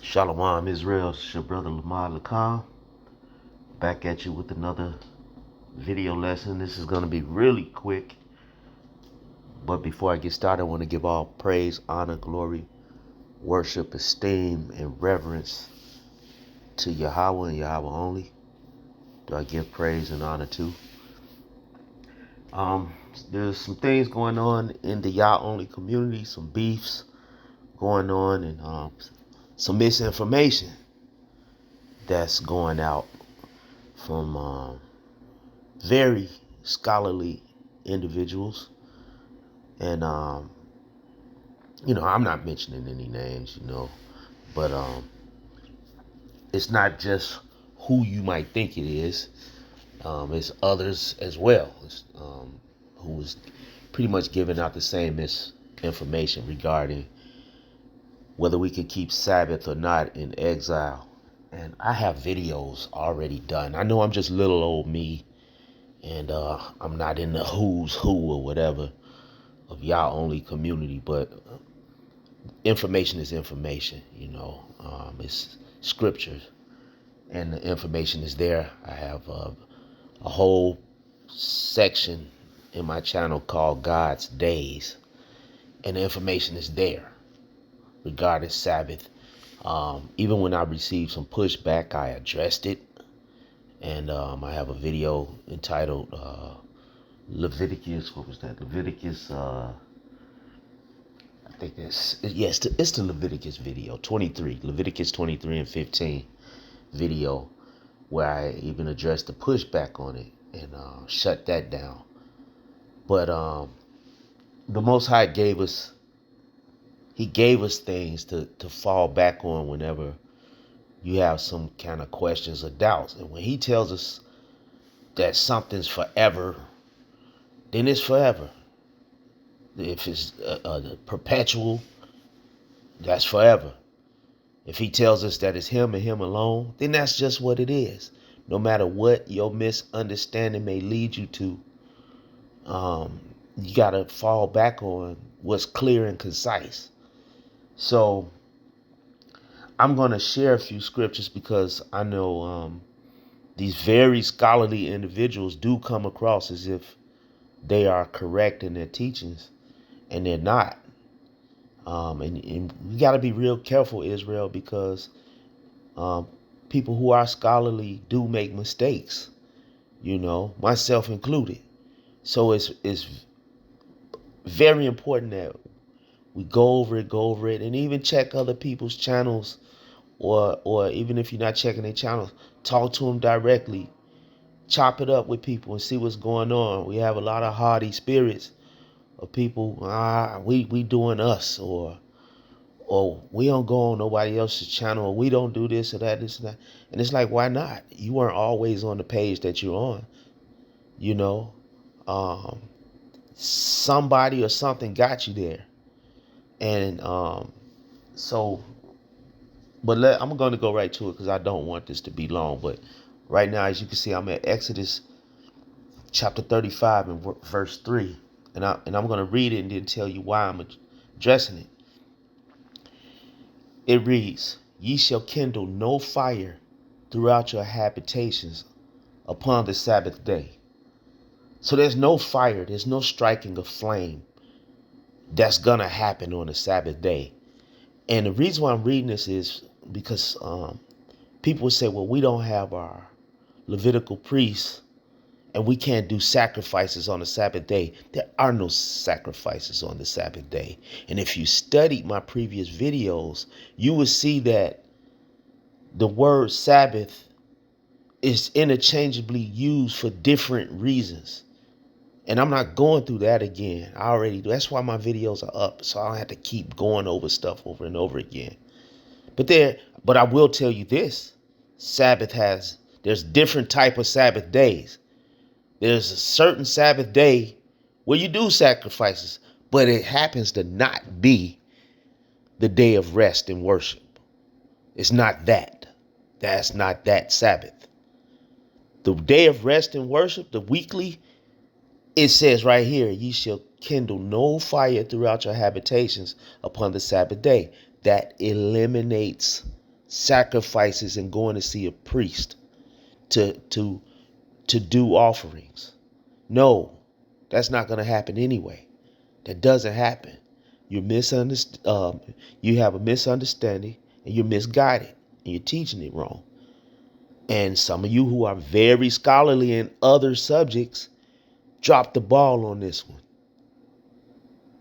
Shalom Israel, it's your brother Lamar Lacan, back at you with another video lesson. This is going to be really quick, but before I get started, I want to give all praise, honor, glory, worship, esteem, and reverence to Yahweh and Yahweh only. Do I give praise and honor to? There's some things going on in the Yah only community, some beefs going on, and some misinformation that's going out from very scholarly individuals. And, I'm not mentioning any names, but it's not just who you might think it is. It's others as well, who is pretty much giving out the same misinformation regarding whether we could keep Sabbath or not in exile. And I have videos already done. I know I'm just little old me, and I'm not in the who's who or whatever of y'all only community, but information is information, it's scriptures, and the information is there. I have a whole section in my channel called God's Days, and the information is there regarding Sabbath. Even when I received some pushback, I addressed it, and I have a video entitled Leviticus. What was that? Leviticus. I think it's the Leviticus video 23, Leviticus 23 and 15 video, where I even addressed the pushback on it and shut that down. But the Most High gave us things to fall back on whenever you have some kind of questions or doubts. And when He tells us that something's forever, then it's forever. If it's perpetual, that's forever. If He tells us that it's Him and Him alone, then that's just what it is. No matter what your misunderstanding may lead you to, you got to fall back on what's clear and concise. So I'm going to share a few scriptures because I know these very scholarly individuals do come across as if they are correct in their teachings, and they're not. And you got to be real careful, Israel, because people who are scholarly do make mistakes, myself included. So it's very important that we go over it, and even check other people's channels, or even if you're not checking their channels, talk to them directly, chop it up with people and see what's going on. We have a lot of hardy spirits of people, we doing us, or we don't go on nobody else's channel, or we don't do this or that, this and that. And it's like, why not? You weren't always on the page that you're on, somebody or something got you there. And so, but I'm going to go right to it because I don't want this to be long. But right now, as you can see, I'm at Exodus chapter 35 and verse 3. And I'm going to read it and then tell you why I'm addressing it. It reads, "Ye shall kindle no fire throughout your habitations upon the Sabbath day." So there's no fire, there's no striking of flame that's going to happen on the Sabbath day. And the reason why I'm reading this is because people say, well, we don't have our Levitical priests and we can't do sacrifices on the Sabbath day. There are no sacrifices on the Sabbath day. And if you studied my previous videos, you will see that the word Sabbath is interchangeably used for different reasons. And I'm not going through that again. That's why my videos are up, so I don't have to keep going over stuff over and over again. But I will tell you this: there's different type of Sabbath days. There's a certain Sabbath day where you do sacrifices, but it happens to not be the day of rest and worship. It's not that. That's not that Sabbath. The day of rest and worship, the weekly, it says right here, "Ye shall kindle no fire throughout your habitations upon the Sabbath day." That eliminates sacrifices and going to see a priest to do offerings. No, that's not going to happen anyway. That doesn't happen. You have a misunderstanding, and you're misguided, and you're teaching it wrong. And some of you who are very scholarly in other subjects dropped the ball on this one.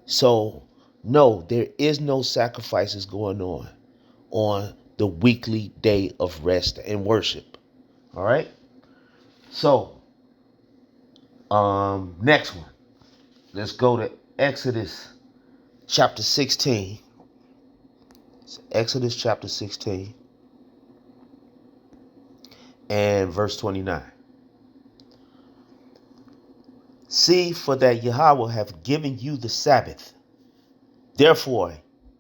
So, no, there is no sacrifices going on the weekly day of rest and worship. All right? So, next one. Let's go to Exodus chapter 16. It's Exodus chapter 16 and verse 29. See, for that Yahweh hath given you the Sabbath. Therefore,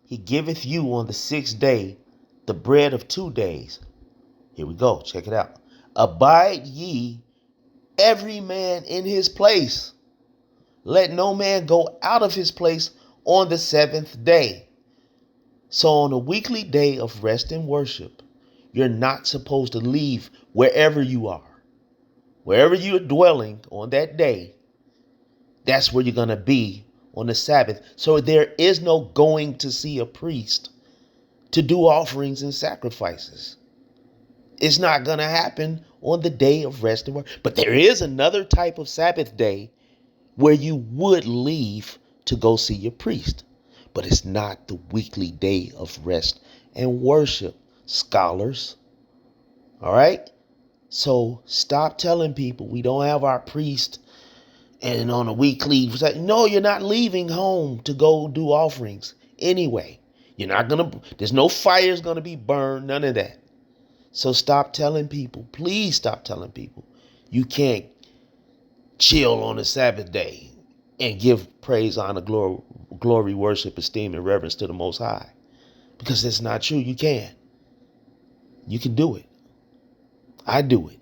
he giveth you on the 6th day the bread of 2 days. Here we go. Check it out. Abide ye every man in his place. Let no man go out of his place on the 7th day. So on a weekly day of rest and worship, you're not supposed to leave wherever you are. Wherever you're dwelling on that day, that's where you're going to be on the Sabbath. So there is no going to see a priest to do offerings and sacrifices. It's not going to happen on the day of rest and work. But there is another type of Sabbath day where you would leave to go see your priest. But it's not the weekly day of rest and worship, scholars. All right? So stop telling people we don't have our priest and on a weekly. No, you're not leaving home to go do offerings anyway. There's no fires going to be burned, none of that. So stop telling people, please stop telling people you can't chill on the Sabbath day and give praise, honor, glory, worship, esteem, and reverence to the Most High. Because that's not true. You can. You can do it. I do it.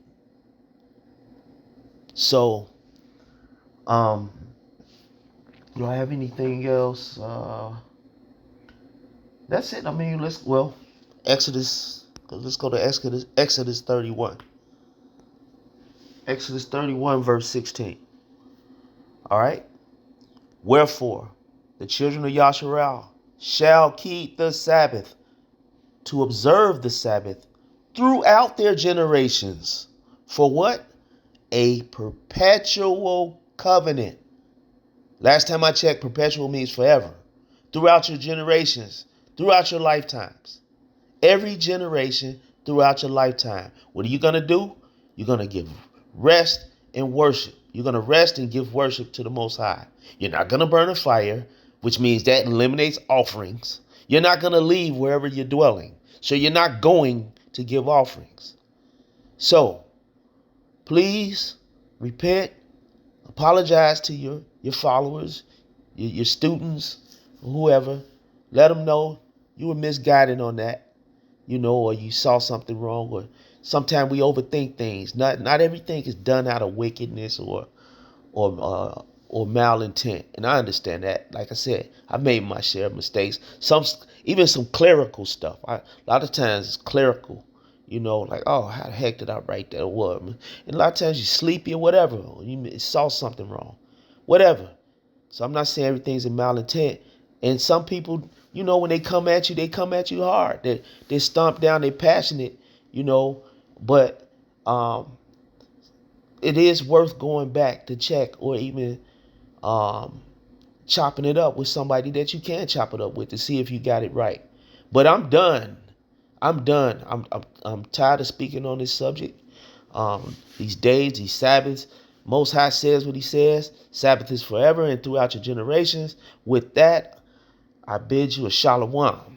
So, do I have anything else? That's it. I mean, Exodus. Let's go to Exodus 31. Exodus 31, verse 16. All right. Wherefore, the children of Yasharal shall keep the Sabbath, to observe the Sabbath throughout their generations. For what? A perpetual covenant. Last time I checked, perpetual means forever. Throughout your generations, throughout your lifetimes. Every generation throughout your lifetime. What are you going to do? You're going to give rest and worship. You're going to rest and give worship to the Most High. You're not going to burn a fire, which means that eliminates offerings. You're not going to leave wherever you're dwelling. So you're not going to give offerings. So, please repent, apologize to your followers, your students, whoever. Let them know you were misguided on that. Or you saw something wrong, or sometimes we overthink things. Not everything is done out of wickedness or malintent, and I understand that. Like I said, I made my share of mistakes. Even some clerical stuff. A lot of times it's clerical. Like, oh, how the heck did I write that word? And a lot of times you're sleepy or whatever. Or you saw something wrong, whatever. So I'm not saying everything's in malintent. And some people, when they come at you hard. They stomp down, they're passionate, but it is worth going back to check, or even chopping it up with somebody that you can chop it up with to see if you got it right. But I'm done. I'm tired of speaking on this subject. These days, these Sabbaths. Most High says what he says. Sabbath is forever and throughout your generations. With that, I bid you a shalom.